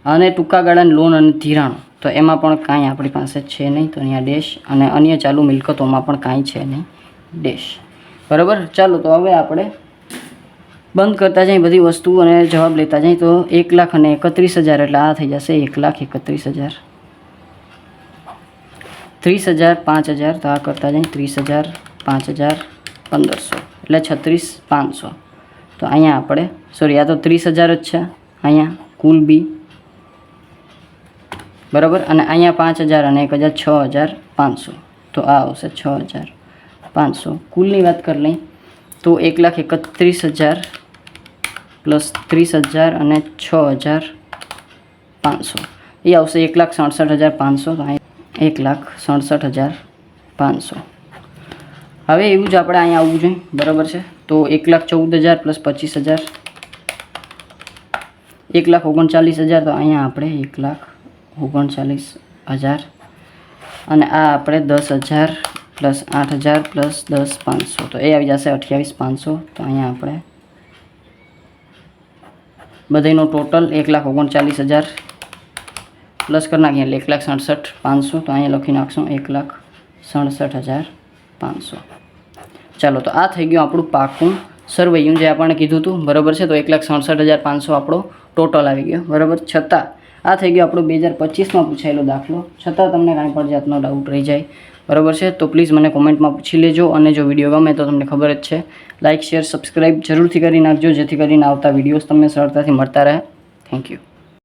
અને ટૂંકા ગાળાની લોન અને ધિરાણો, તો એમાં પણ કાંઈ આપણી પાસે છે નહીં, તો અહીંયા ડેશ. અને અન્ય ચાલુ મિલકતોમાં પણ કાંઈ છે નહીં, ડેશ, બરાબર. ચાલો, તો હવે આપણે બંધ કરતા જાય બધી વસ્તુ અને જવાબ લેતા જાય, તો 1,31,000 એટલે આ થઈ જશે 1,31,000. 30,000, 5,000, તો આ કરતા જાય 30,000, 5,000, 1,500 એટલે 36,500. તો અહીંયા આપણે આ તો 30,000 જ છે અહીંયા કુલ બી, બરાબર. અને અહીંયા 5,000 અને 1,000, 6,500, તો આ આવશે 6,500. કુલની વાત કરી લઈ તો 1,31,000 પ્લસ 30,000 અને 6,500 એ આવશે 1,67,500. તો અહીંયા 1,67,500. હવે એવું જ આપણે અહીંયા આવવું જોઈએ, બરાબર છે. તો 1,14,000 પ્લસ 25,000 1,39,000, તો અહીંયા આપણે 1,39,000. અને આ આપણે 10,000 પ્લસ 8,000 પ્લસ 10,500, તો એ આવી જશે 28,500. તો અહીંયા આપણે બધાનો ટોટલ 1,39,000 પ્લસ કરી નાખીએ એટલે 1,67,500. તો અહીંયા લખી નાખશું 1,67,500. ચાલો, તો આ થઈ ગયું આપણું પાકું સરવૈયું જે આપણને કીધું હતું, બરાબર છે. તો 1,67,500 આપણો ટોટલ આવી ગયો, બરાબર. છતાં આ થઈ ગયો આપણો 2025માં પૂછાયેલો દાખલો. છતાં તમને કાંઈ પણ જાતનો ડાઉટ રહી જાય, બરાબર છે, તો પ્લીઝ મને કોમેન્ટમાં પૂછી લેજો. અને જો વિડીયો ગમે તો તમને ખબર જ છે, લાઇક, શેર, સબસ્ક્રાઈબ જરૂરથી કરી નાખજો, જેથી કરીને આવતા વિડીયોઝ તમને સરળતાથી મળતા રહે. Thank you.